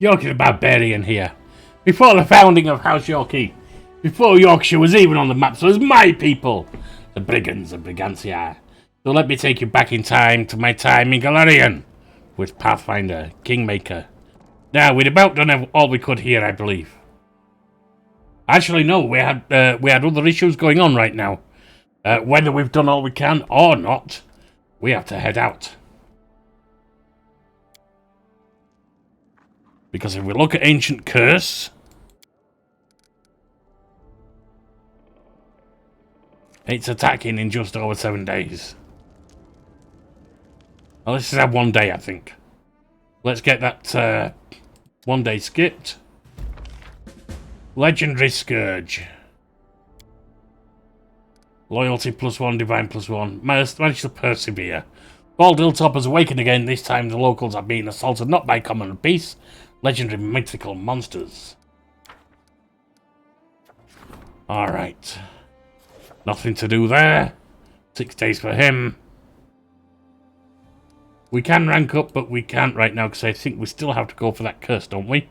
Yorkie the Barbarian here. Before the founding of House Yorkie, before Yorkshire was even on the map, so it was my people, the brigands and brigantia. So let me take you back in time to my time in Golarion with Pathfinder Kingmaker. Now, we'd about done all we could here, I believe. Actually, no, we had other issues going on right now. Whether we've done all we can or not, we have to head out. Because if we look at Ancient Curse, it's attacking in just over 7 days. Well, this is our 1 day, I think. Let's get that 1 day skipped. Legendary Scourge. Loyalty +1, Divine +1. Managed to persevere. Bald Hilltop has awakened again. This time the locals are being assaulted not by common beasts, legendary mythical monsters. Alright. Nothing to do there. 6 days for him. We can rank up, but we can't right now because I think we still have to go for that curse, don't we?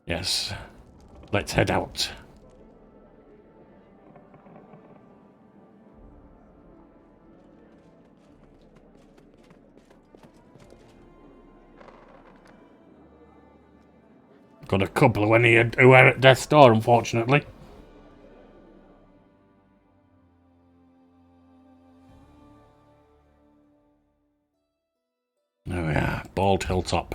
Yes. Let's head out. Got a couple who are at death's door, unfortunately. There we are, Bald Hilltop.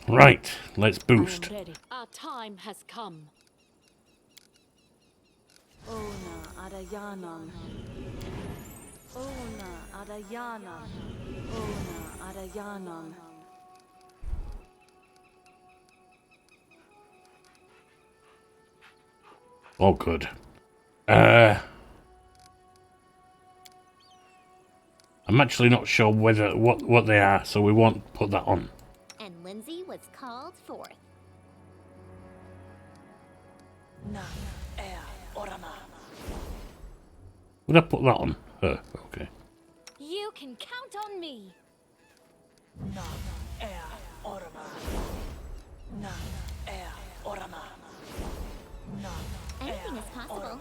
Right, let's boost. Our time has come. Ona Adayanan. Ona Adayanan. Ona Adayanan. Oh, good. I'm actually not sure whether what they are, so we won't put that on. And Lindsay was called forth. Would I put that on her? Okay. You can count on me. Anything is possible.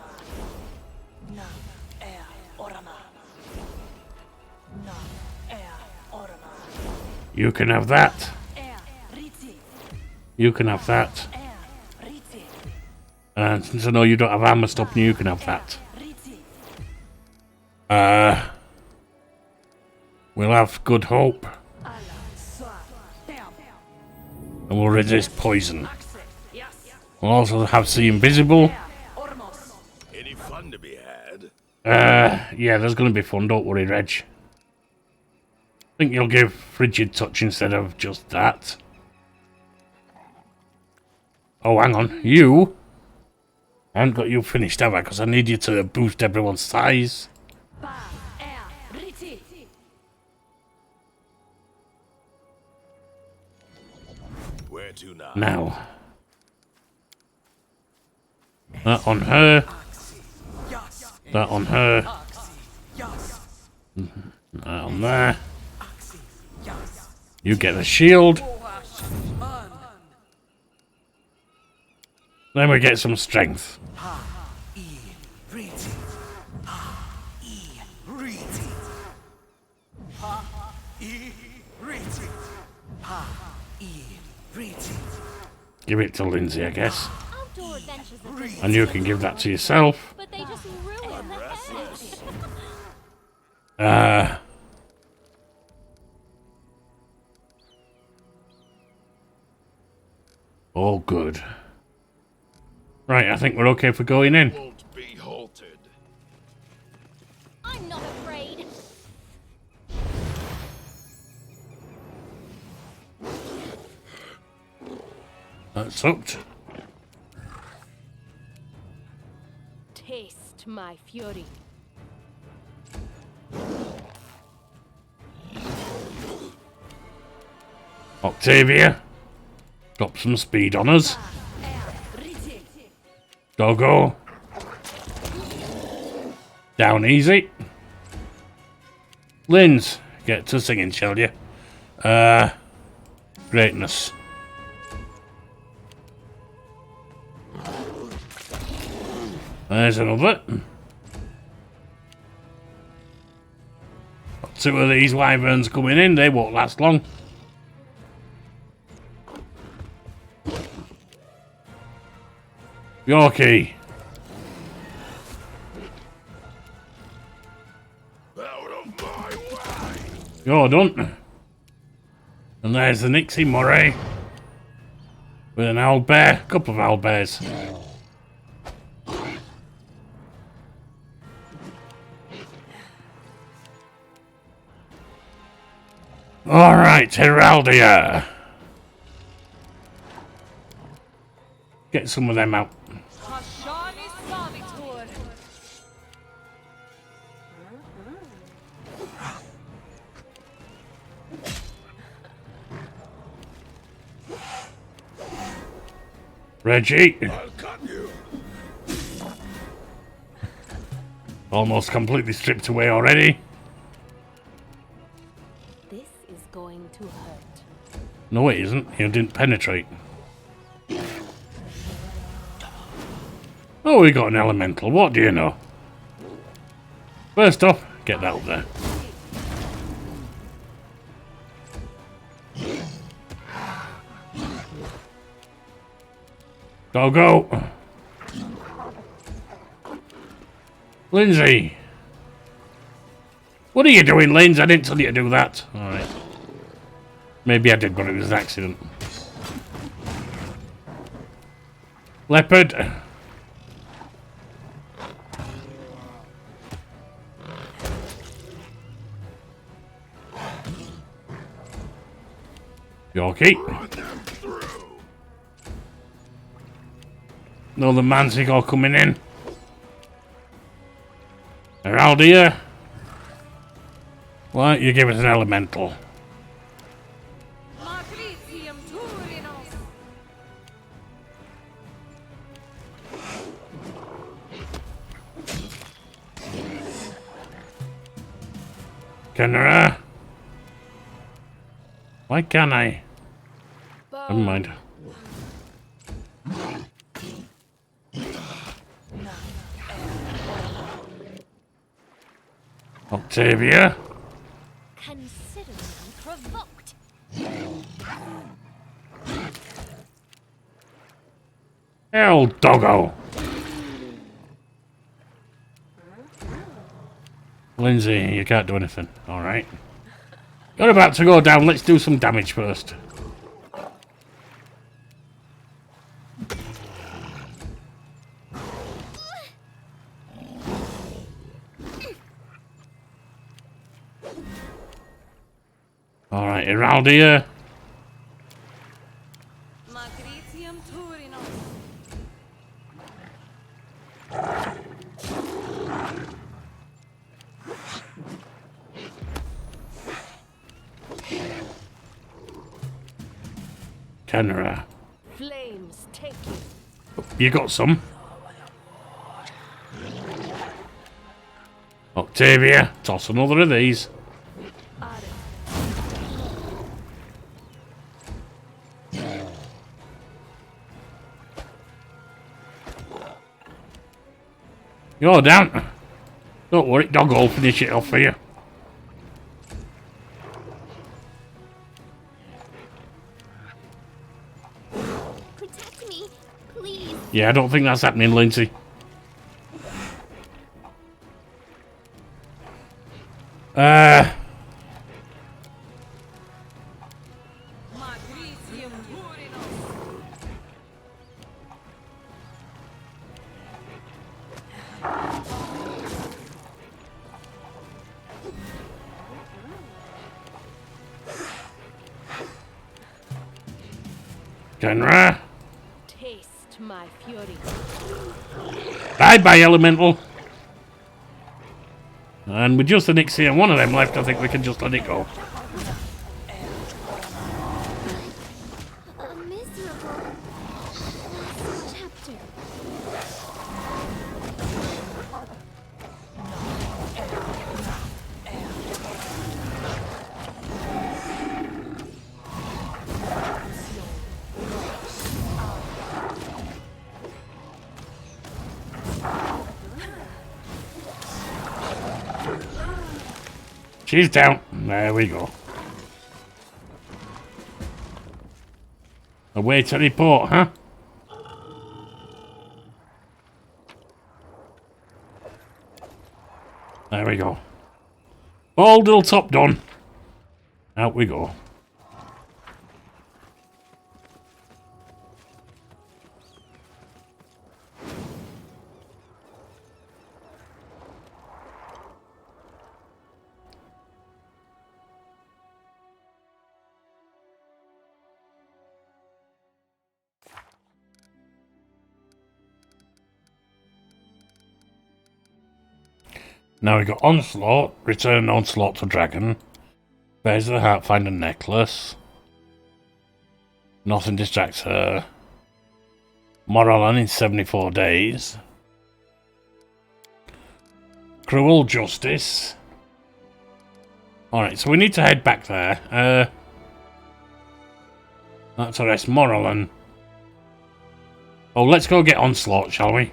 You can have that. You can have that. And since I know you don't have armor stopping you can have that. We'll have good hope. And we'll resist poison. We'll also have See Invisible. Any fun to be had? Yeah, there's going to be fun, don't worry, Reg. I think you'll give Frigid Touch instead of just that. Oh, hang on. You? I haven't got you finished, have I? Because I need you to boost everyone's size. Where to now? Now. That on her. That on her. That on there. You get the shield. Then we get some strength. Give it to Lindsay, I guess. And you can give that to yourself. But they just ruined the hedge. All good. Right, I think we're okay for going in. Won't be halted. I'm not afraid. That's hooked. Taste my fury. Octavia, drop some speed on us. Doggo. Down easy. Linz, get to singing, shall you? Greatness. There's another. Got 2 of these wyverns coming in, they won't last long. Yorkie. Out of my way! You're done. And there's the Nixie Murray. With an owlbear, a couple of owlbears. Alright, Heraldia. Get some of them out. Reggie. I'll cut you! Almost completely stripped away already. This is going to hurt. No, it isn't. You didn't penetrate. Oh, we got an elemental. What do you know? First off, get that up there. Go. Lindsay. What are you doing, Lindsay? I didn't tell you to do that. Alright. Maybe I did, but it was an accident. Leopard. Yorkie. Another Manticore coming in. Heraldia. Why don't you give us an elemental? Kenra. Why can't I? Never mind. Octavia. Consider me provoked. Hell, doggo. Lindsay, you can't do anything. Alright. You're about to go down. Let's do some damage first. Alright, Heraldia. Kenra. Flames take you. You got some. Octavia, toss another of these. You're down. Don't worry, dog will finish it off for you. Protect me, please. Yeah, I don't think that's happening, Lindsay. Kenra. Taste my fury. Bye-bye, Elemental. And with just the Nixie and one of them left, I think we can just let it go. She's down. There we go. Away to report, huh? There we go. All little top done. Out we go. Now we got Onslaught, return Onslaught to Dragon. There's the Pathfinder necklace. Nothing distracts her. Moralon in 74 days. Cruel Justice. Alright, so we need to head back there. Let's arrest Moralon. Oh, let's go get Onslaught, shall we?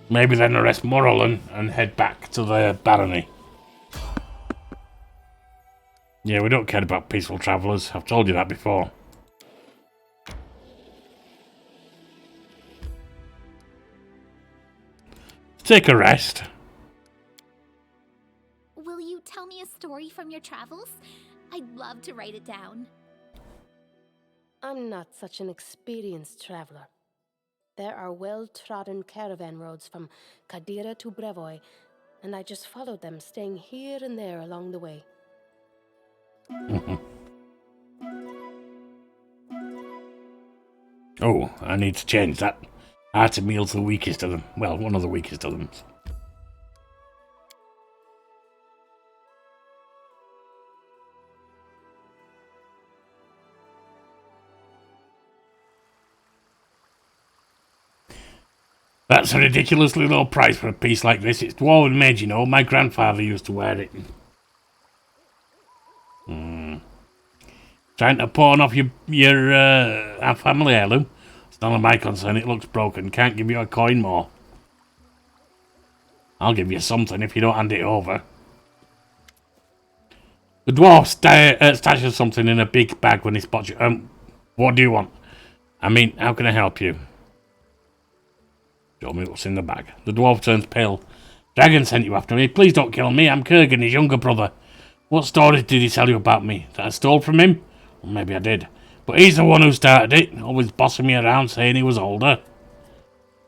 Maybe then arrest Moralon and head back to the barony. Yeah, we don't care about peaceful travellers. I've told you that before. Take a rest. Will you tell me a story from your travels? I'd love to write it down. I'm not such an experienced traveler. There are well-trodden caravan roads from Kadira to Brevoy, and I just followed them, staying here and there along the way. Oh, I need to change that. Hearty meal's the weakest of them. Well, one of the weakest of them. That's a ridiculously low price for a piece like this. It's dwarven made, you know. My grandfather used to wear it. Trying to pawn off our family heirloom? It's none of my concern. It looks broken. Can't give you a coin more. I'll give you something if you don't hand it over. The dwarf stashes something in a big bag when he spots you. What do you want? I mean, how can I help you? Show me what's in the bag. The dwarf turns pale. Dragon sent you after me. Please don't kill me. I'm Kurgan, his younger brother. What stories did he tell you about me? That I stole from him? Well, maybe I did. But he's the one who started it. Always bossing me around saying he was older.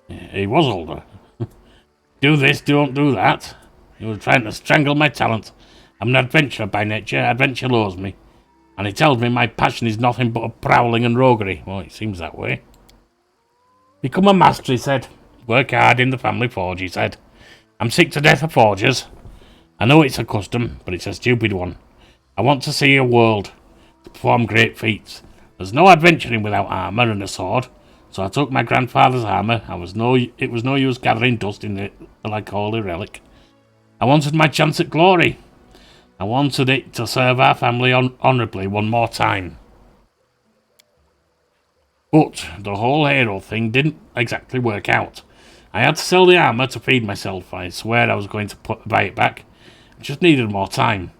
Yeah, he was older. Do this, don't do that. He was trying to strangle my talent. I'm an adventurer by nature. Adventure lures me. And he tells me my passion is nothing but a prowling and roguery. Well, it seems that way. Become a master, he said. Work hard in the family forge, he said. I'm sick to death of forgers. I know it's a custom, but it's a stupid one. I want to see a world, to perform great feats. There's no adventuring without armour and a sword, so I took my grandfather's armour. It was no use gathering dust in it like a holy relic. I wanted my chance at glory. I wanted it to serve our family honourably one more time. But the whole hero thing didn't exactly work out. I had to sell the armour to feed myself. I swear I was going to buy it back. I just needed more time.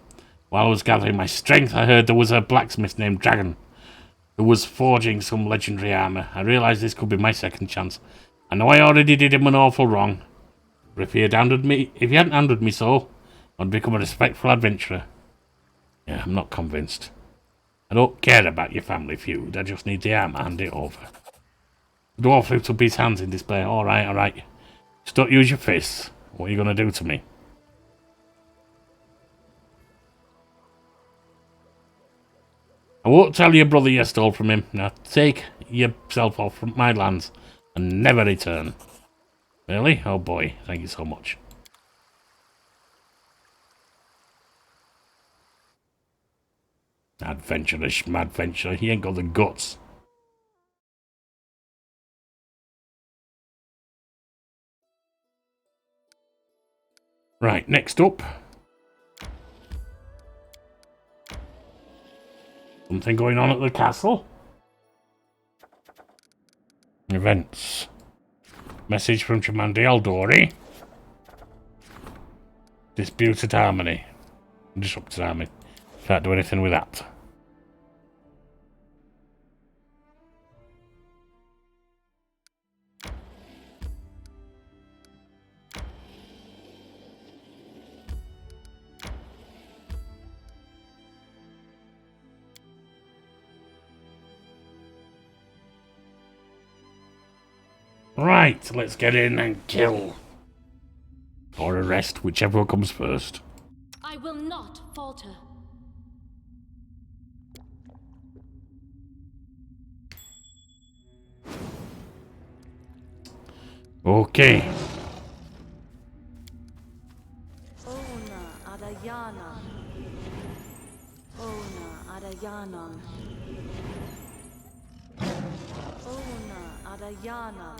While I was gathering my strength, I heard there was a blacksmith named Dragon who was forging some legendary armour. I realised this could be my second chance. I know I already did him an awful wrong. But if he hadn't handled me so, I'd become a respectful adventurer. Yeah, I'm not convinced. I don't care about your family feud. I just need the armour. Hand it over. The dwarf lifted up his hands in display. All right. Just don't use your fists. What are you going to do to me? I won't tell your brother you stole from him. Now take yourself off from my lands and never return. Really? Oh boy, thank you so much. Adventurer, he ain't got the guts. Right, next up. Something going on at the castle. Events. Message from Chimandi Aldori. Disputed harmony. Disrupted harmony. Can't do anything with that. Right, let's get in and kill. Or arrest, whichever comes first. I will not falter. Okay. Ona Adayana. Ona Adayana. Ona Adayana.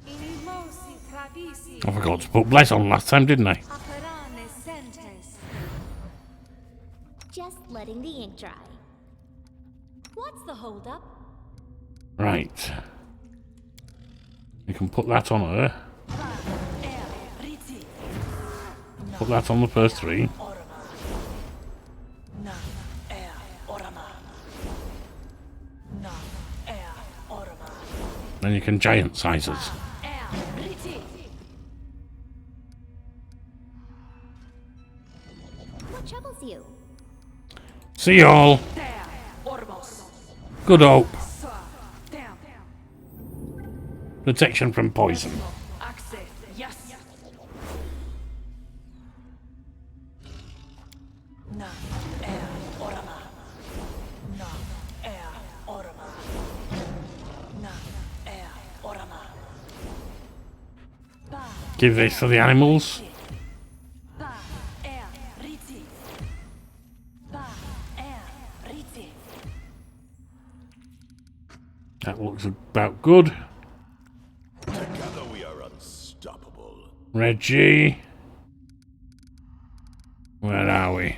Inimosi Travisi. I forgot to put Bless on last time, didn't I? Aperane Sentes. Just letting the ink dry. What's the holdup? Right. You can put that on her. Put that on the first three. Then you can giant size us. What troubles you? See y'all. Good hope. Protection from poison. Give this to the animals. That looks about good. Together we are unstoppable. Reggie. Where are we?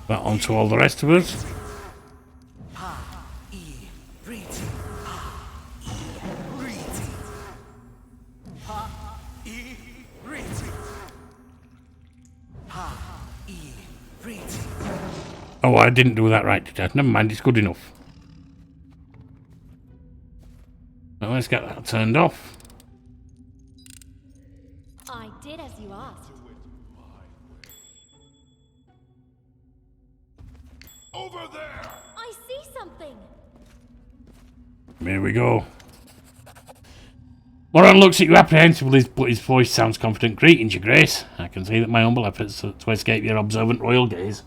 That on to all the rest of us. Oh, I didn't do that right, did I? Never mind, it's good enough. Now let's get that turned off. I did as you asked. Over there! I see something. Here we go. Moran looks at you apprehensively, but his voice sounds confident. Greetings, your grace. I can see that my humble efforts to escape your observant royal gaze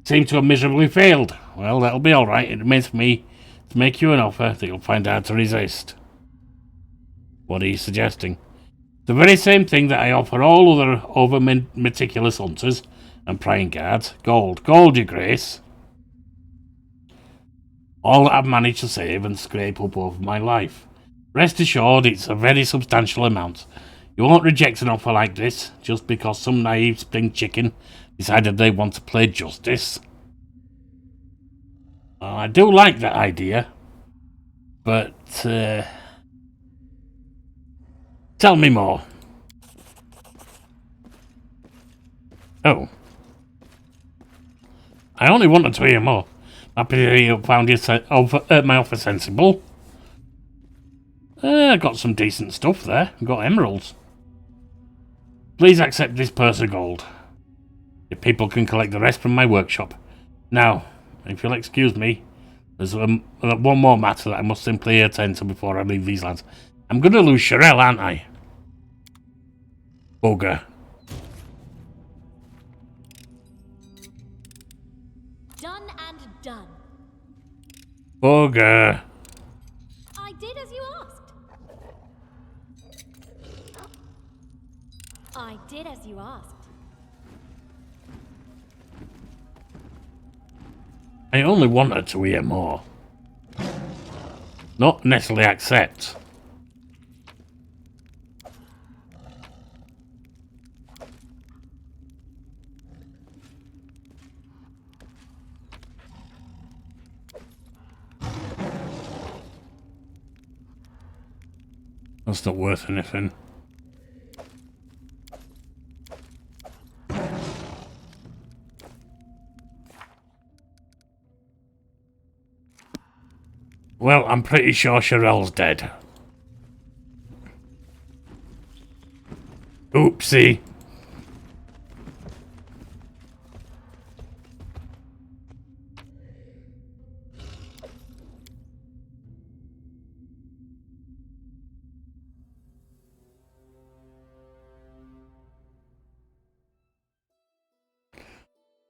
seem to have miserably failed. Well, that'll be all right. It remains for me to make you an offer that you'll find hard to resist. What are you suggesting? The very same thing that I offer all other over-meticulous hunters and prying guards. Gold. Gold, your grace. All that I've managed to save and scrape up over my life. Rest assured, it's a very substantial amount. You won't reject an offer like this just because some naive spring chicken decided they want to play justice. I do like that idea, but tell me more. Oh. I only wanted to hear more. Happy to hear you found my offer sensible. Got some decent stuff there. Got emeralds. Please accept this purse of gold. Your people can collect the rest from my workshop. Now, if you'll excuse me, there's one more matter that I must simply attend to before I leave these lands. I'm going to lose Sherelle, aren't I? Bugger. Done and done. Bugger. I did as you asked. I did as you asked. I only wanted to hear more. Not necessarily accept. That's not worth anything. Well, I'm pretty sure Sherelle's dead. Oopsie.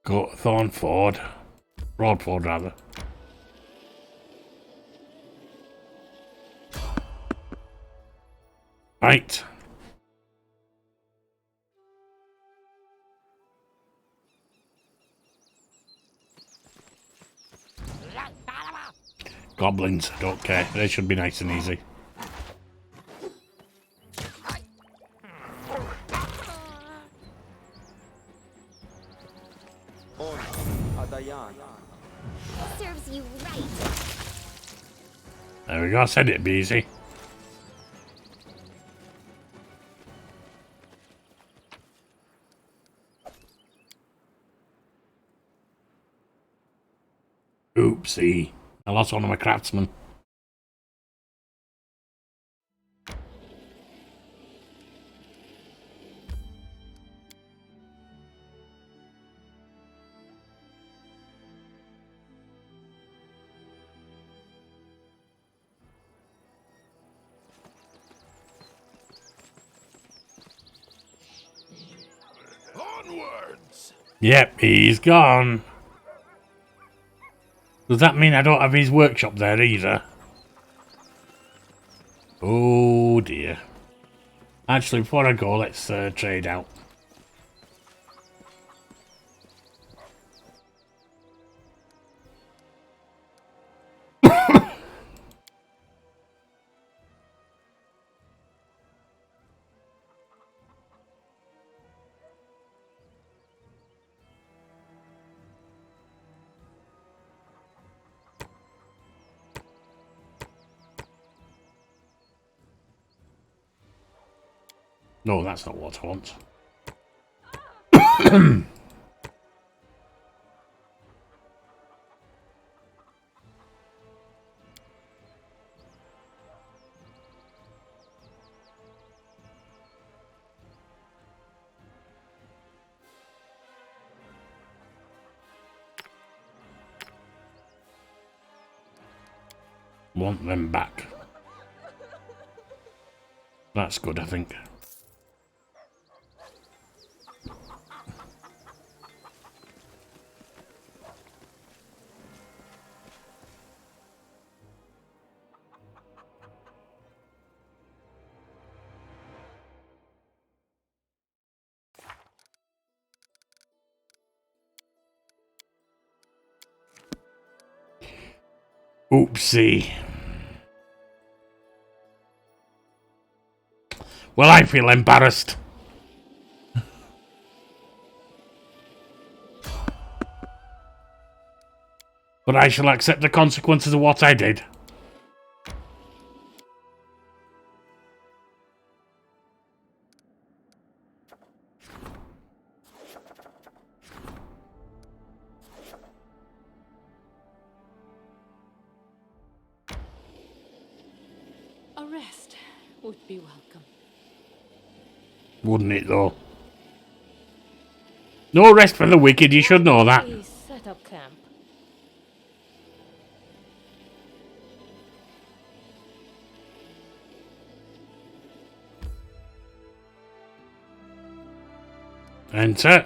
Go to Thornford. Broadford, rather. Right. Goblins, don't care. They should be nice and easy. Serves you right. There we go, I said it'd be easy. Oopsie. I lost one of my craftsmen. Onwards! Yep, he's gone. Does that mean I don't have his workshop there either? Oh dear. Actually, before I go, let's trade out. No, that's not what I want. Want them back. That's good, I think. Oopsie. Well, I feel embarrassed. But I shall accept the consequences of what I did. A rest would be welcome. Wouldn't it, though? No rest for the wicked, you should know that. We set up camp. Enter.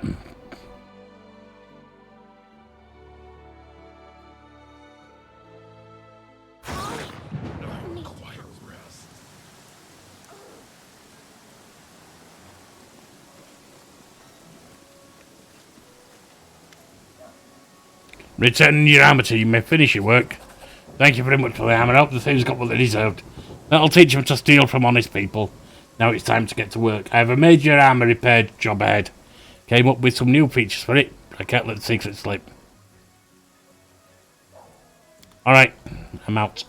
Returning your armour to you may finish your work. Thank you very much for the armour help. The thieves got what they deserved. That'll teach them to steal from honest people. Now it's time to get to work. I have a major armour repair job ahead. Came up with some new features for it, but I can't let the secret slip. Alright, I'm out.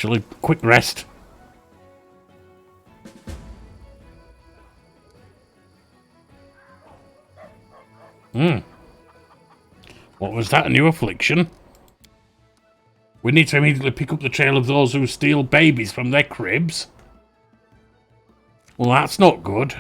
actually. Quick rest. What was that? A new affliction? We need to immediately pick up the trail of those who steal babies from their cribs. Well, that's not good.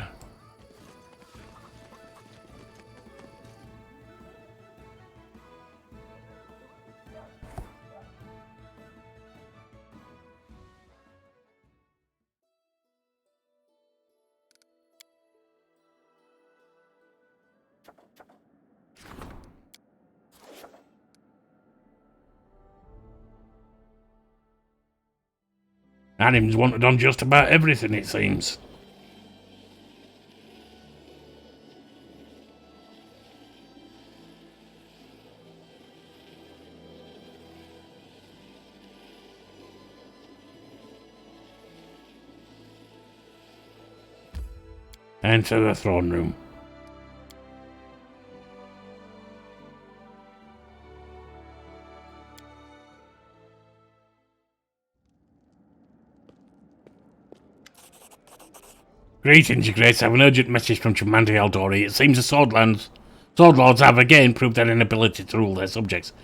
Anim's wanted on just about everything, it seems. Enter the throne room. Greetings, Your Grace. I have an urgent message from Commander Eldori. It seems the Sword Lords have again proved their inability to rule their subjects.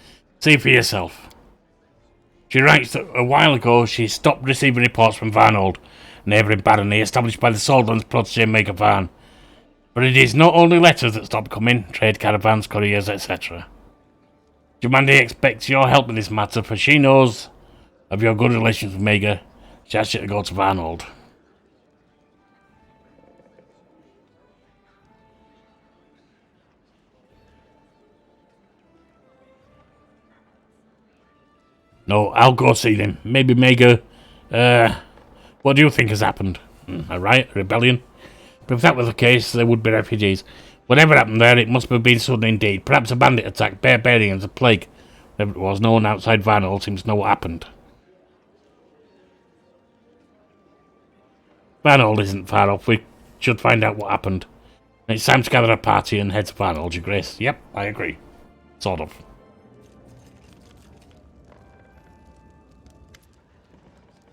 See for yourself. She writes that a while ago she stopped receiving reports from Varnold, a neighbouring barony established by the Swordlands protege Maker Varn. But it is not only letters that stop coming, trade caravans, couriers, etc. Jumandi expects your help with this matter, for she knows of your good relations with Mager. She asks you to go to Varnold. No, I'll go see them. Maybe Mager. What do you think has happened? A riot? A rebellion? But if that was the case, there would be refugees. Whatever happened there, it must have been sudden indeed. Perhaps a bandit attack, barbarians, a plague. Whatever it was, no one outside Varnold seems to know what happened. Varnold isn't far off. We should find out what happened. It's time to gather a party and head to Varnold, Your Grace. Yep, I agree. Sort of.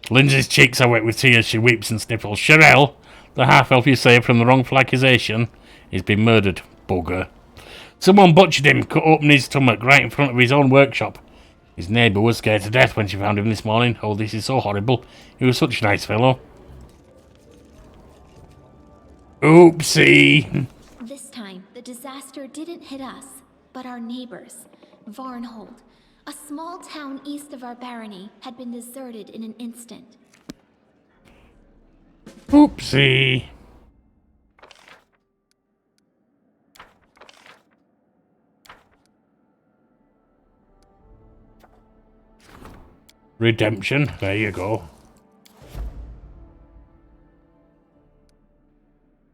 Lindsay's cheeks are wet with tears. She weeps and sniffles. Sherelle, the half-elf you saved from the wrongful accusation, has been murdered. Bugger. Someone butchered him, cut open his stomach right in front of his own workshop. His neighbour was scared to death when she found him this morning. Oh, this is so horrible. He was such a nice fellow. Oopsie. This time, the disaster didn't hit us, but our neighbors. Varnhold, a small town east of our barony, had been deserted in an instant. Oopsie. Redemption. There you go.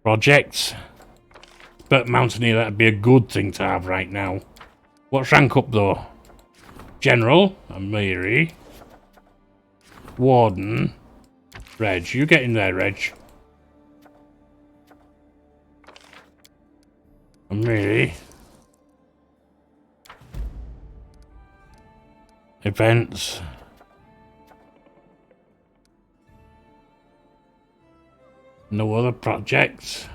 Projects. But Mountaineer, that'd be a good thing to have right now. What's rank up though? General, Amiri, Warden, Reg. You get in there, Reg. Amiri. Events. No other projects.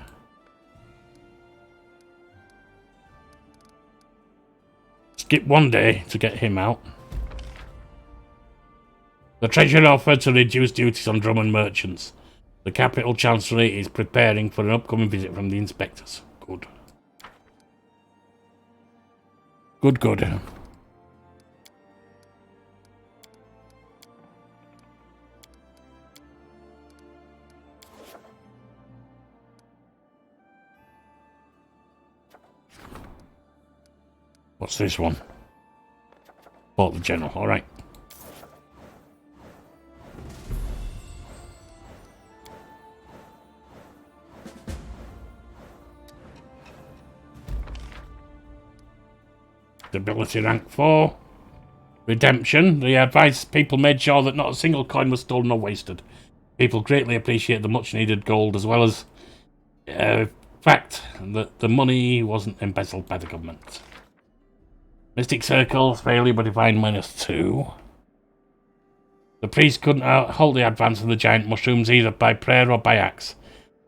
Skip one day to get him out. The Treasurer offered to reduce duties on Drummond merchants. The Capital Chancery is preparing for an upcoming visit from the inspectors. Good. Good, good. What's this one? Bought the general, alright. Stability rank 4. Redemption. The advised people made sure that not a single coin was stolen or wasted. People greatly appreciate the much needed gold, as well as fact that the money wasn't embezzled by the government. Mystic Circle, failure but divine -2. The priest couldn't halt the advance of the giant mushrooms either by prayer or by axe.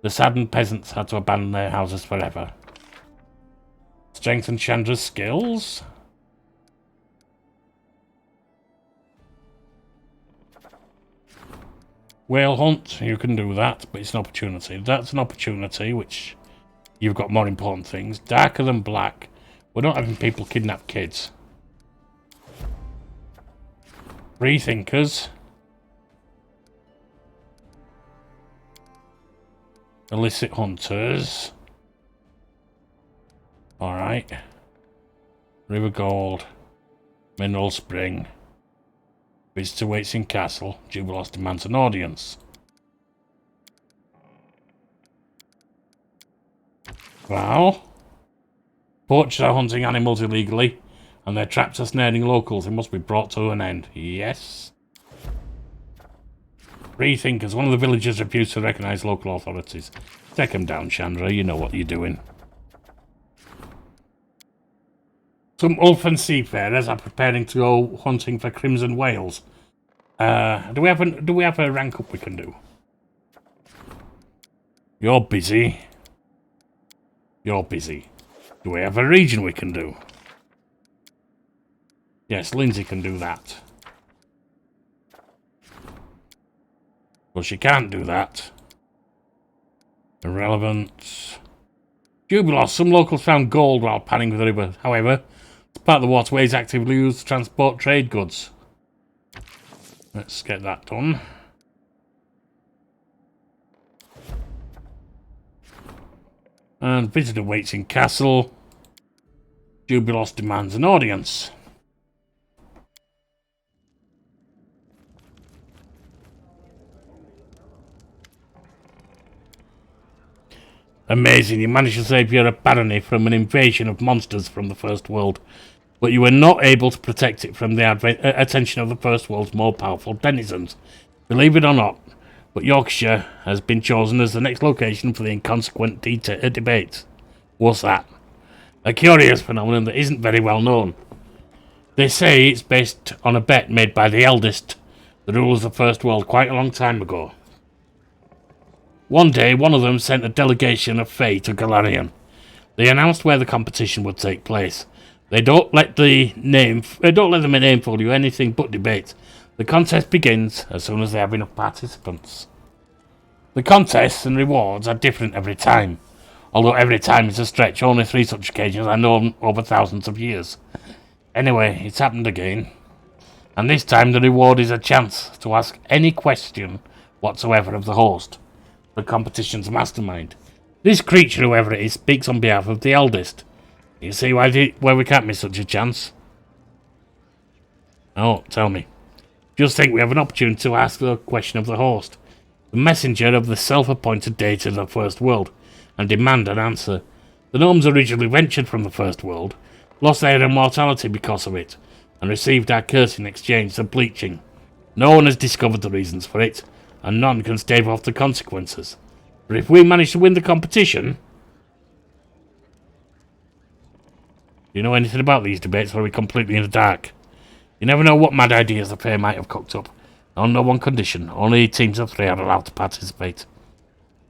The saddened peasants had to abandon their houses forever. Strengthen Chandra's skills. Whale hunt, you can do that, but it's an opportunity. That's an opportunity which you've got more important things. Darker than black. We're not having people kidnap kids. Freethinkers. Illicit hunters. Alright. River Gold. Mineral Spring. Visitor waits in castle. Jubilos demands an audience. Well. Poachers are hunting animals illegally, and their traps are snaring locals. It must be brought to an end. Yes. Freethinkers. One of the villagers refused to recognize local authorities. Take them down, Chandra. You know what you're doing. Some elfin seafarers are preparing to go hunting for crimson whales. Do we have a rank up we can do? You're busy. You're busy. Do we have a region we can do? Yes, Lindsay can do that. Well, she can't do that. Irrelevant. Jubilos. Some locals found gold while panning the river. However, it's part of the waterways actively used to transport trade goods. Let's get that done. And visitor waits in castle. Jubilos demands an audience. Amazing, you managed to save your barony from an invasion of monsters from the First World, but you were not able to protect it from the attention of the First World's more powerful denizens. Believe it or not, but Yorkshire has been chosen as the next location for the inconsequent debate. What's that? A curious phenomenon that isn't very well known. They say it's based on a bet made by the eldest, the rulers of the First World, quite a long time ago. One day, one of them sent a delegation of Fae to Golarion. They announced where the competition would take place. They don't let the name fool you, anything but debate. The contest begins as soon as they have enough participants. The contests and rewards are different every time. Although every time is a stretch, only 3 such occasions are known over thousands of years. Anyway, it's happened again. And this time the reward is a chance to ask any question whatsoever of the host, the competition's mastermind. This creature, whoever it is, speaks on behalf of the eldest. You see why we can't miss such a chance? Oh, tell me. Just think we have an opportunity to ask the question of the host, the messenger of the self-appointed deity of the First World, and demand an answer. The gnomes originally ventured from the First World, lost their immortality because of it, and received our curse in exchange for bleaching. No one has discovered the reasons for it, and none can stave off the consequences. But if we manage to win the competition... Do you know anything about these debates, or are we completely in the dark? You never know what mad ideas the Fae might have cooked up. On no one condition, only teams of 3 are allowed to participate.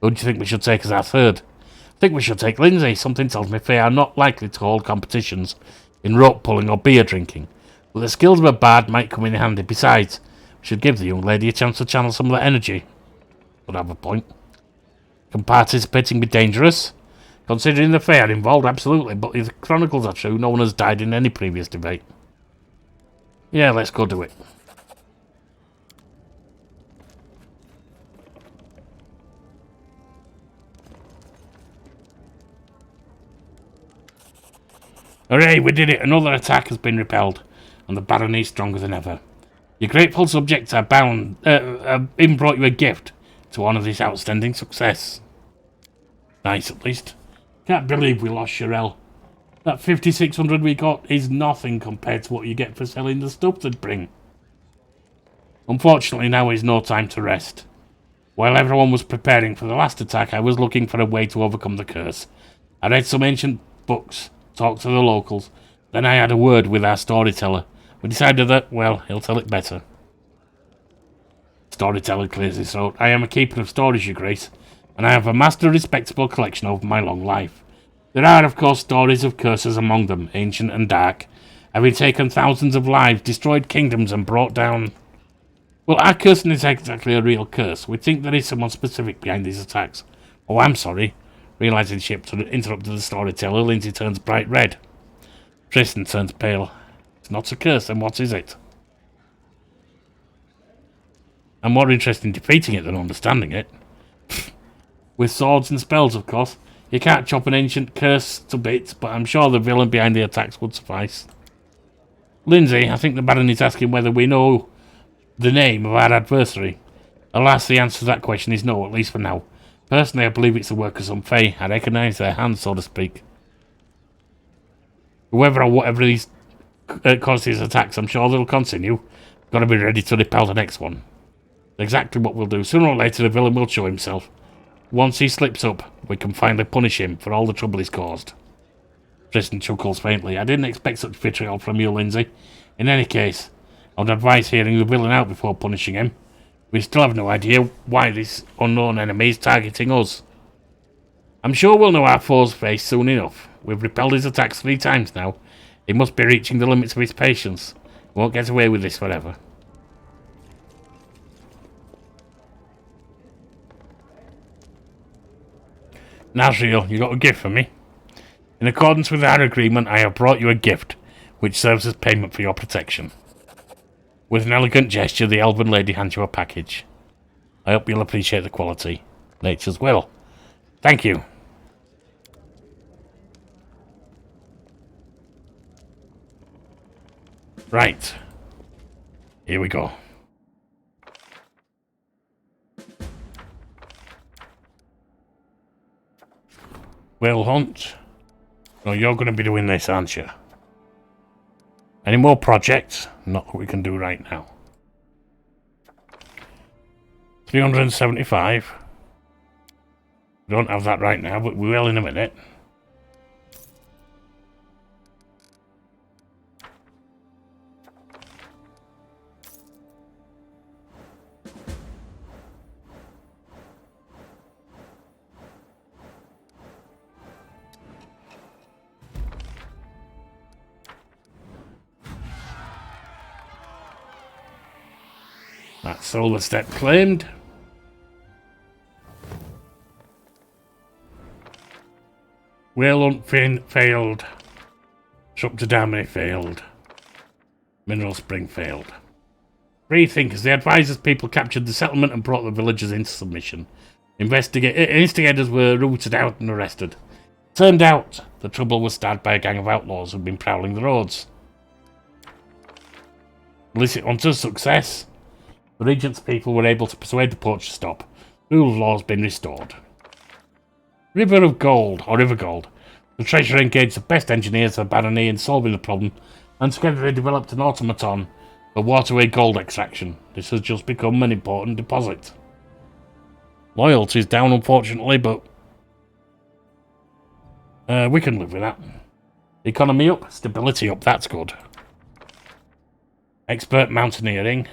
Who do you think we should take as our third? I think we should take Lindsay. Something tells me Fae are not likely to hold competitions in rope pulling or beer drinking, but the skills of a bard might come in handy. Besides, we should give the young lady a chance to channel some of that energy. Would have a point. Can participating be dangerous? Considering the Fae are involved, absolutely, but if the chronicles are true, no one has died in any previous debate. Yeah, let's go do it. Hooray, we did it! Another attack has been repelled, and the barony is stronger than ever. Your grateful subjects are even brought you a gift to honour this outstanding success. Nice, at least. Can't believe we lost Shirelle. That 5,600 we got is nothing compared to what you get for selling the stuff they'd bring. Unfortunately, now is no time to rest. While everyone was preparing for the last attack, I was looking for a way to overcome the curse. I read some ancient books, talked to the locals, then I had a word with our storyteller. We decided that, well, he'll tell it better. Storyteller clears his throat. I am a keeper of stories, your grace, and I have amassed a respectable collection over my long life. There are, of course, stories of curses among them, ancient and dark, having taken thousands of lives, destroyed kingdoms, and brought down... Well, our curse isn't exactly a real curse. We think there is someone specific behind these attacks. Oh, I'm sorry. Realising she interrupted the storyteller, Lindsay turns bright red. Tristan turns pale. It's not a curse, then what is it? I'm more interested in defeating it than understanding it. With swords and spells, of course. You can't chop an ancient curse to bits, but I'm sure the villain behind the attacks would suffice. Lindsay, I think the Baron is asking whether we know the name of our adversary. Alas, the answer to that question is no, at least for now. Personally, I believe it's the work of some Fae. I recognise their hands, so to speak. Whoever or whatever these caused these attacks, I'm sure they'll continue. Got to be ready to repel the next one. Exactly what we'll do. Sooner or later, the villain will show himself. Once he slips up, we can finally punish him for all the trouble he's caused. Tristan chuckles faintly. I didn't expect such vitriol from you, Lindsay. In any case, I would advise hearing the villain out before punishing him. We still have no idea why this unknown enemy is targeting us. I'm sure we'll know our foe's face soon enough. We've repelled his attacks 3 times now. He must be reaching the limits of his patience. We won't get away with this forever. Nazriel, you got a gift for me? In accordance with our agreement, I have brought you a gift, which serves as payment for your protection. With an elegant gesture, the elven lady hands you a package. I hope you'll appreciate the quality. Nature's will. Thank you. Right. Here we go. Whale hunt. No, you're going to be doing this, aren't you? Any more projects? Not what we can do right now. 375. We don't have that right now, but we will in a minute. That silver step claimed. Whale hunt failed. Shop to Damney failed. Mineral spring failed. Free thinkers. The advisors people captured the settlement and brought the villagers into submission. Instigators were rooted out and arrested. Turned out the trouble was started by a gang of outlaws who'd been prowling the roads. Illicit hunters' success. The Regent's people were able to persuade the poach to stop. Rule of law's been restored. River of Gold, or River Gold. The treasurer engaged the best engineers of Barony in solving the problem, and together they developed an automaton for waterway gold extraction. This has just become an important deposit. Loyalty's down, unfortunately, but we can live with that. Economy up, stability up, that's good. Expert mountaineering.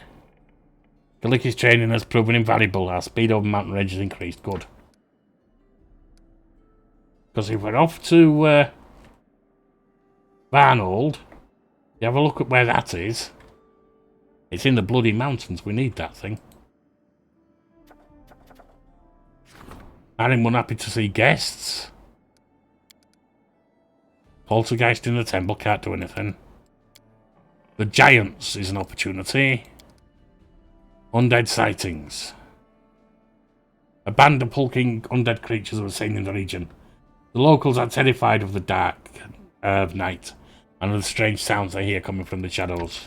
Galiki's training has proven invaluable. Our speed over mountain range has increased. Good. Because if we're off to Varnold, you have a look at where that is. It's in the bloody mountains. We need that thing. I'm unhappy to see guests. Poltergeist in the temple can't do anything. The Giants is an opportunity. Undead sightings. A band of hulking undead creatures were seen in the region. The locals are terrified of the dark of night and of the strange sounds they hear coming from the shadows.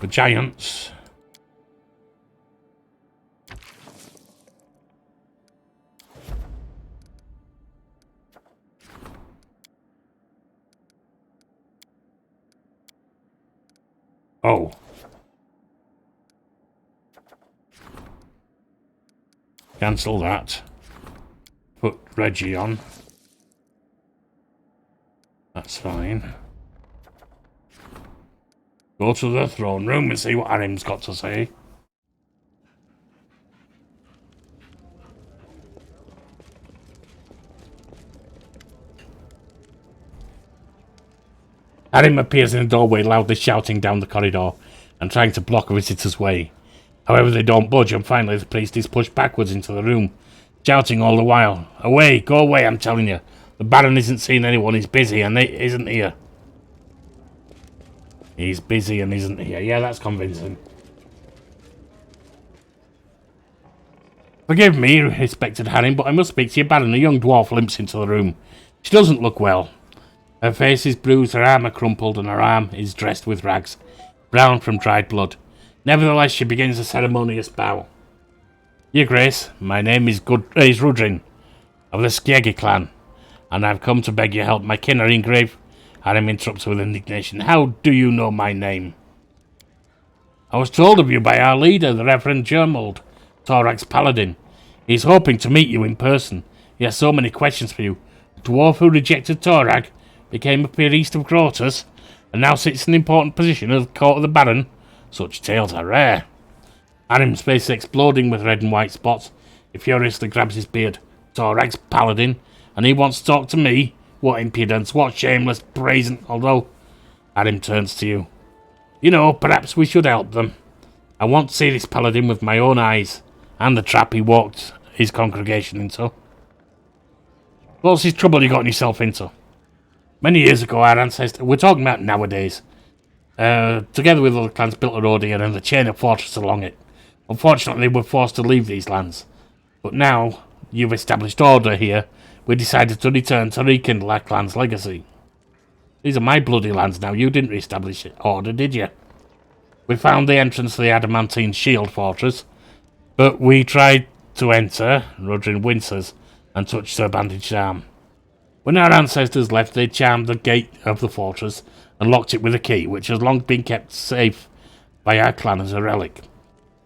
The Giants. Oh. Cancel that. Put Reggie on. That's fine. Go to the throne room and see what Harim's got to say. Harim appears in the doorway, loudly shouting down the corridor and trying to block a visitor's way. However, they don't budge, and finally the priest is pushed backwards into the room, shouting all the while, "Away, go away, I'm telling you. The Baron isn't seeing anyone, he's busy and he isn't here." He's busy and isn't here. Yeah, that's convincing. "Forgive me, respected Harim, but I must speak to your Baron." A young dwarf limps into the room. She doesn't look well. Her face is bruised, her armour crumpled, and her arm is dressed with rags, brown from dried blood. Nevertheless, she begins a ceremonious bow. "Your Grace, my name is Rudrin, of the Skjegi clan, and I've come to beg your help. My kin are in grave." Harim interrupts her with indignation. "How do you know my name?" "I was told of you by our leader, the Reverend Germold, Torag's paladin. He's hoping to meet you in person. He has so many questions for you. The dwarf who rejected Torag became a priest of Grotus, and now sits in an important position at the court of the Baron. Such tales are rare." Harim's face is exploding with red and white spots. He furiously grabs his beard. "Torag's paladin, and he wants to talk to me? What impudence, what shameless brazen..." Although Harim turns to you. "You know, perhaps we should help them. I want to see this paladin with my own eyes, and the trap he walked his congregation into." "What's this trouble you gotten yourself into?" "Many years ago, our ancestors..." We're talking about nowadays. Together with other clans, built a road here and the chain of fortresses along it. Unfortunately, we're forced to leave these lands. But now you've established order here, we decided to return to rekindle our clan's legacy. These are my bloody lands now. You didn't re-establish order, did you? We found the entrance to the adamantine shield fortress, but we tried to enter. Rudrin winces and touched her bandaged arm. When our ancestors left, they charmed the gate of the fortress and locked it with a key, which has long been kept safe by our clan as a relic.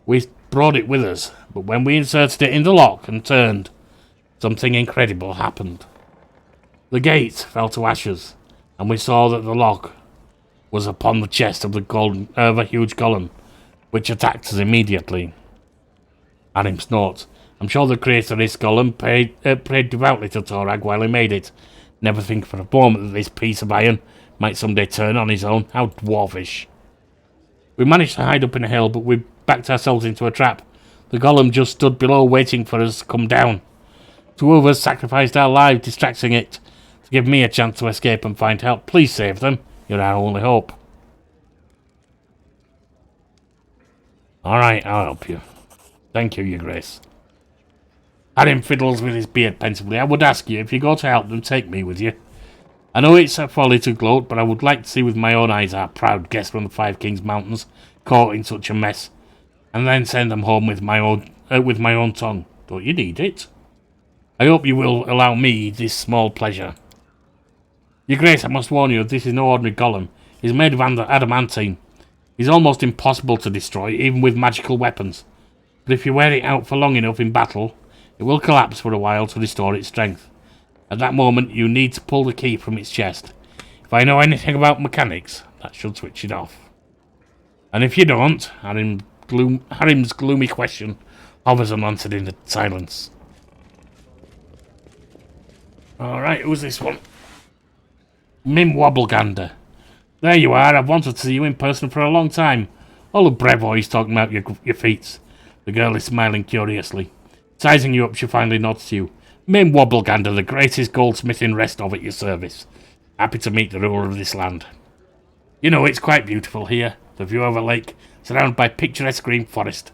We brought it with us, but when we inserted it in the lock and turned, something incredible happened. The gate fell to ashes, and we saw that the lock was upon the chest of a huge golem, which attacked us immediately. Harim snorts. "I'm sure the creator of this golem prayed devoutly to Torag while he made it. Never think for a moment that this piece of iron might someday turn on his own. How dwarfish." "We managed to hide up in a hill, but we backed ourselves into a trap. The golem just stood below waiting for us to come down. Two of us sacrificed our lives distracting it to give me a chance to escape and find help. Please save them. You're our only hope." "Alright, I'll help you. Thank you, Your Grace." Harim fiddles with his beard pensively. "I would ask you, if you go to help them, take me with you. I know it's a folly to gloat, but I would like to see with my own eyes our proud guest from the Five Kings Mountains caught in such a mess, and then send them home with my own tongue. Don't you need it? I hope you will allow me this small pleasure. Your Grace, I must warn you, this is no ordinary golem. He's made of adamantine. He's almost impossible to destroy, even with magical weapons. But if you wear it out for long enough in battle, it will collapse for a while to restore its strength. At that moment, you need to pull the key from its chest. If I know anything about mechanics, that should switch it off. And if you don't," Harim's gloomy question hovers unanswered in the silence. "Alright, who's this one?" "Mim Wobblegander. There you are. I've wanted to see you in person for a long time. All of Brevoy's talking about your feats." The girl is smiling curiously. Sizing you up, she finally nods to you. "Mim Wobblegander, the greatest goldsmith in Restov at your service. Happy to meet the ruler of this land. You know, it's quite beautiful here. The view of a lake, surrounded by picturesque green forest,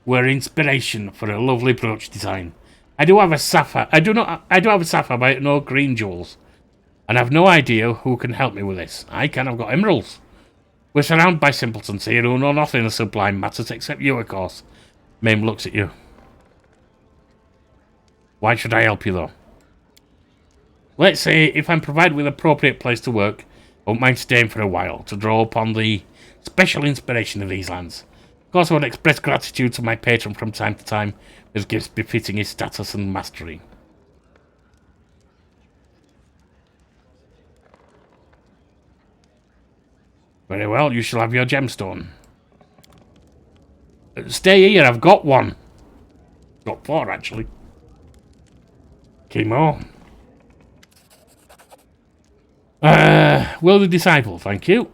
were inspiration for a lovely brooch design. I do have a sapphire, but no green jewels. And I've no idea who can help me with this. I can, I've got emeralds. We're surrounded by simpletons here who know nothing of sublime matters except you, of course." Mim looks at you. "Why should I help you, though?" "Let's say, if I'm provided with an appropriate place to work, I won't mind staying for a while, to draw upon the special inspiration of these lands. Of course, I would express gratitude to my patron from time to time, with gifts befitting his status and mastery." Very well, you shall have your gemstone. Stay here, I've got one. Got 4, actually. Chemo. Will the disciple, thank you.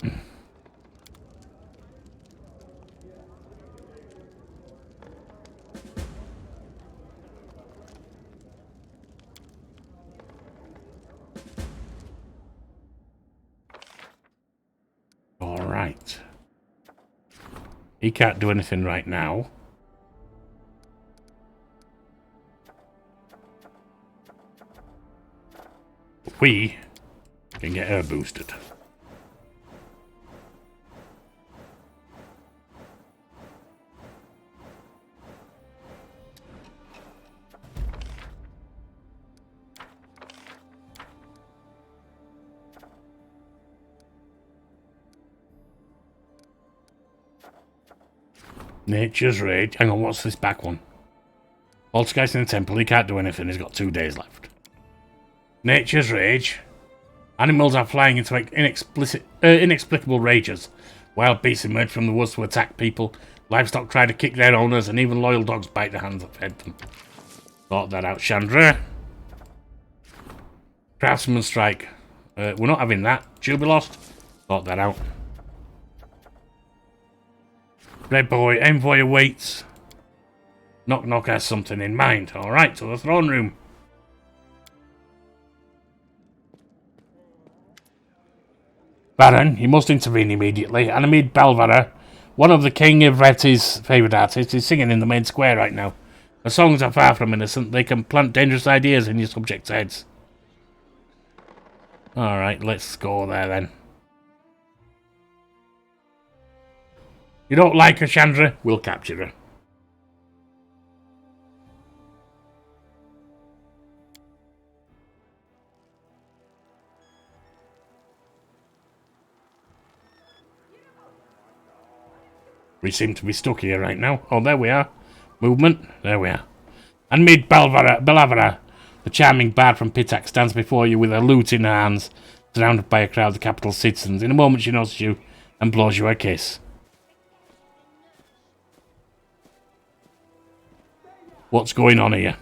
Alright. He can't do anything right now. We can get her boosted. Nature's Rage. Hang on, what's this back one? Poltergeist in the temple. He can't do anything. He's got 2 days left. Nature's Rage. Animals are flying into inexplicable rages. Wild beasts emerge from the woods to attack people. Livestock try to kick their owners, and even loyal dogs bite the hands that fed them. Sort that out, Chandra. Craftsman strike. We're not having that. She'll be lost. Sort that out. Red boy, envoy awaits. Knock Knock has something in mind. Alright, to the throne room. Baron, you must intervene immediately. Anamid Balvara, one of the King Ivretti's favourite artists, is singing in the main square right now. The songs are far from innocent. They can plant dangerous ideas in your subjects' heads. Alright, let's go there then. You don't like her, Chandra? We'll capture her. We seem to be stuck here right now. Oh, there we are. Movement. There we are. And mid Belavara, the charming bard from Pitac, stands before you with a lute in her hands, surrounded by a crowd of capital citizens. In a moment she notices you and blows you a kiss. What's going on here?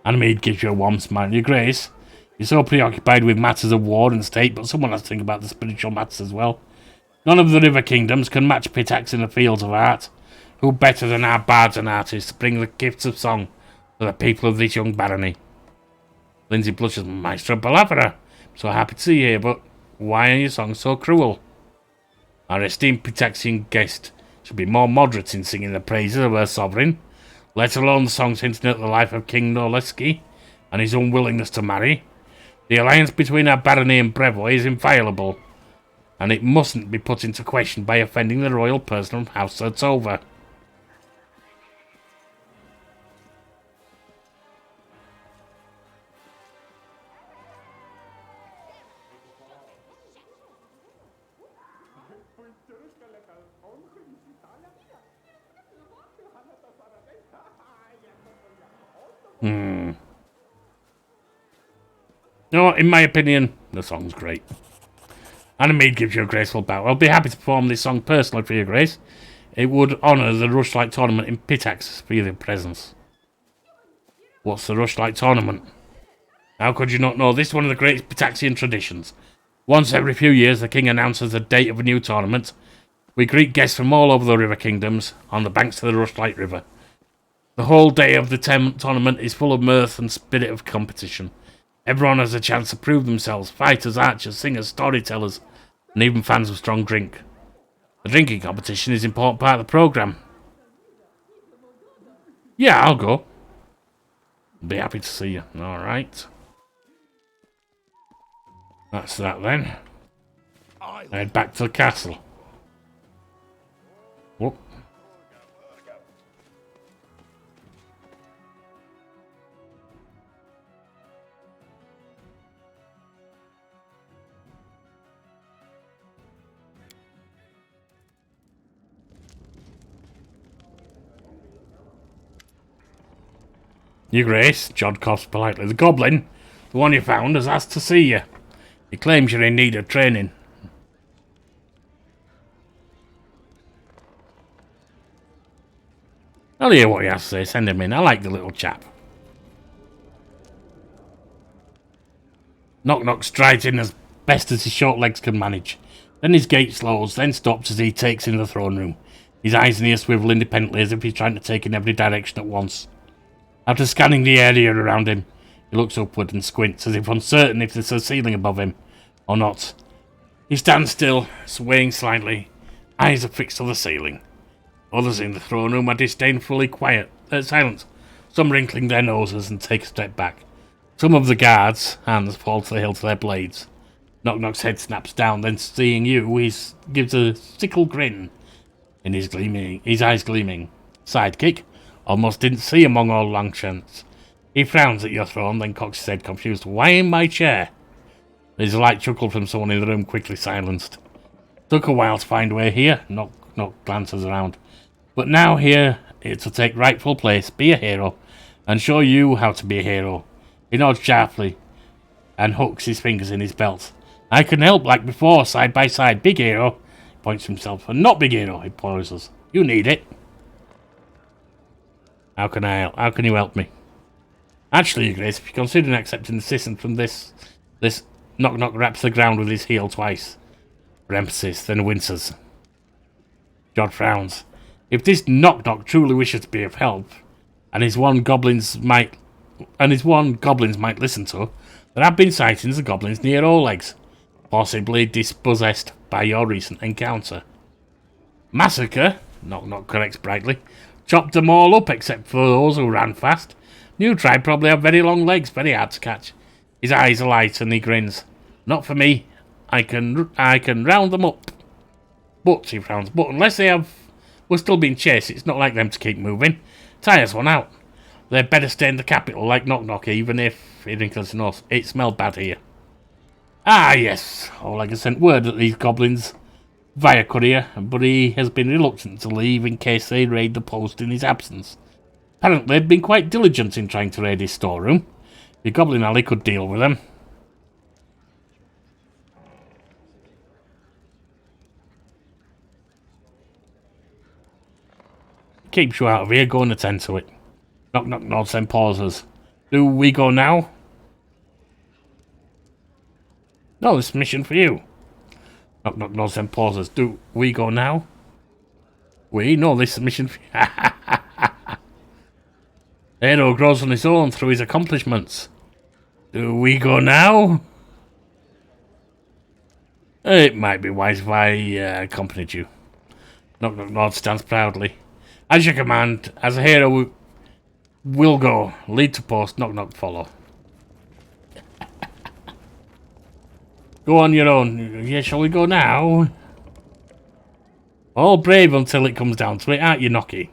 Anamid gives you a warm smile. Your Grace, you're so preoccupied with matters of war and state, but someone has to think about the spiritual matters as well. None of the river kingdoms can match Pitax in the fields of art. Who better than our bards and artists to bring the gifts of song to the people of this young barony? Lindsay blushes. Maestro Palavra, so happy to see you here, but why are your songs so cruel? Our esteemed Pitaxian guest should be more moderate in singing the praises of her sovereign, let alone the songs hinting at the life of King Norleski and his unwillingness to marry. The alliance between our barony and Brevoy is inviolable, and it mustn't be put into question by offending the royal person of House Sertova. No, in my opinion, the song's great. Anamid gives you a graceful bow. I'll be happy to perform this song personally for your Grace. It would honour the Rushlight Tournament in Pitax for your presence. What's the Rushlight Tournament? How could you not know? This is one of the great Pitaxian traditions. Once every few years, the King announces the date of a new tournament. We greet guests from all over the river kingdoms on the banks of the Rushlight River. The whole day of the tournament is full of mirth and spirit of competition. Everyone has a chance to prove themselves. Fighters, archers, singers, storytellers, and even fans of strong drink. The drinking competition is an important part of the programme. Yeah, I'll go. Be happy to see you. Alright. That's that then. Head back to the castle. Whoop. Your Grace, Jod coughs politely. The goblin, the one you found, has asked to see you. He claims you're in need of training. I'll hear what he has to say. Send him in. I like the little chap. Knock Knock strides in as best as his short legs can manage. Then his gait slows, then stops as he takes in the throne room. His eyes and ears swivel independently as if he's trying to take in every direction at once. After scanning the area around him, he looks upward and squints as if uncertain if there's a ceiling above him or not. He stands still, swaying slightly. Eyes are fixed to the ceiling. Others in the throne room are disdainfully silent, some wrinkling their noses and take a step back. Some of the guards' hands fall to the hilt of their blades. Knock Knock's head snaps down, then seeing you, he gives a sickle grin. In his eyes gleaming. Sidekick? Almost didn't see among all Longchamps. He frowns at your throne, then cocks his head confused. Why in my chair? There's a light chuckle from someone in the room, quickly silenced. Took a while to find way here. Knock glances around. But now here, it'll take rightful place, be a hero, and show you how to be a hero. He nods sharply and hooks his fingers in his belt. I can help like before, side by side. Big hero, he points to himself, and not big hero, he pauses. You need it. How can I help? How can you help me? Actually, Your Grace, if you consider accepting assistance from this Knock raps the ground with his heel twice. For emphasis, then winces. Jod frowns. If this Knock truly wishes to be of help, and his one goblins might listen to, there have been sightings of goblins near Oleg's, possibly dispossessed by your recent encounter. Massacre? Knock corrects brightly. Chopped them all up except for those who ran fast. New tribe probably have very long legs, very hard to catch. His eyes are light and he grins. Not for me. I can round them up. But, he frowns, but unless we're still being chased, it's not like them to keep moving. Tires one out. They'd better stay in the capital like Knock, even if, he wrinkles his nose, it smelled bad here. Ah, yes. Oleg has sent word that these goblins via courier, but he has been reluctant to leave in case they raid the post in his absence. Apparently, they've been quite diligent in trying to raid his storeroom. The Goblin Alley could deal with them. Keeps you out of here, go and attend to it. Knock nods, then pauses. Do we go now? No, this mission for you. Knock nods, then pauses. Do we go now? We? No, this mission for you. Hero grows on his own through his accomplishments. Do we go now? It might be wise if I accompanied you. Knock nods, stands proudly. As you command, as a hero, we'll go. Lead to post, knock follow. Go on your own. Yeah, shall we go now? All brave until it comes down to it, aren't you, Knocky?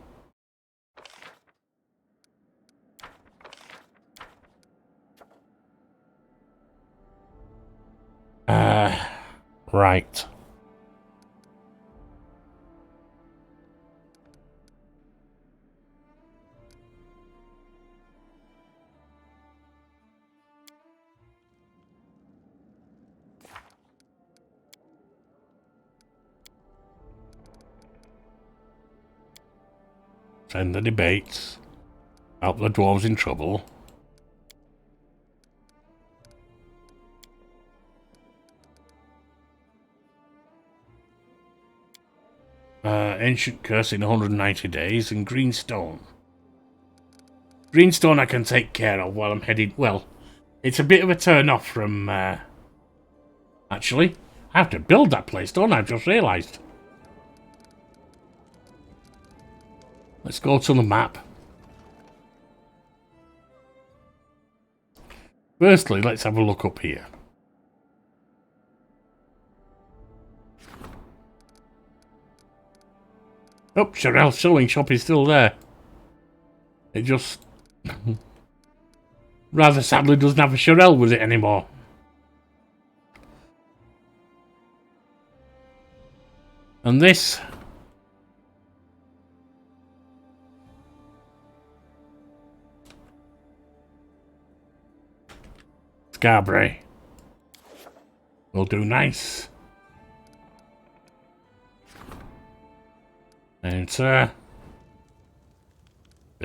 Right. Send the debates. Help the dwarves in trouble. Ancient curse in 190 days and greenstone. Greenstone I can take care of while I'm headed. Well, it's a bit of a turn off from. Actually, I have to build that place, don't I? I've just realised. Let's go to the map. Firstly, let's have a look up here. Oh, Shirel's sewing shop is still there. It just rather sadly doesn't have a Shirel with it anymore. And this Scarbray will do nice. Enter.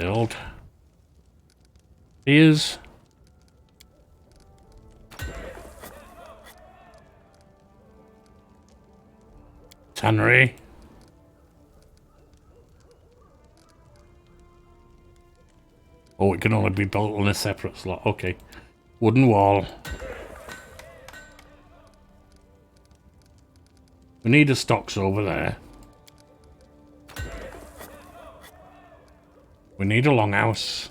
Build. Here's tannery. Oh, it can only be built on a separate slot. Okay. Wooden wall. We need a stocks over there. We need a longhouse.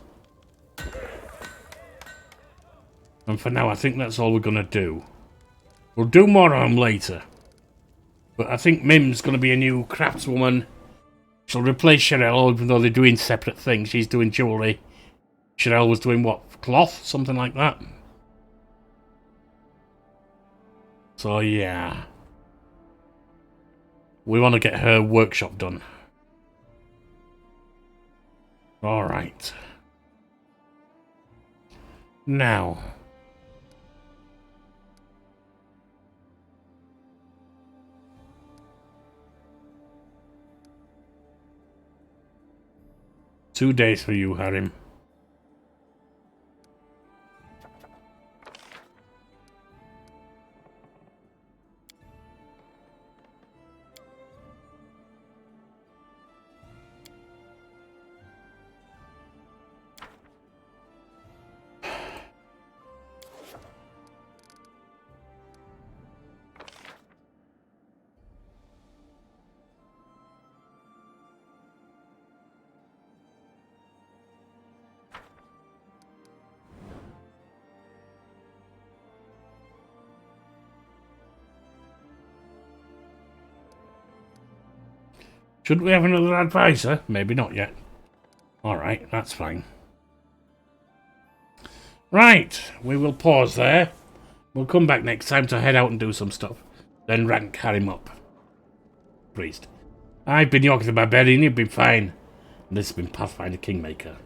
And for now, I think that's all we're going to do. We'll do more on them later. But I think Mim's going to be a new craftswoman. She'll replace Cheryl, even though they're doing separate things. She's doing jewellery. Cheryl was doing what? Cloth? Something like that. So, yeah. We want to get her workshop done. Alright. Now. Two days for you, Harim. Should we have another advisor? Maybe not yet. Alright, that's fine. Right, we will pause there. We'll come back next time to head out and do some stuff. Then rank Harim up. Priest. I've been Yorkie the Barbarian, you've been fine. And this has been Pathfinder Kingmaker.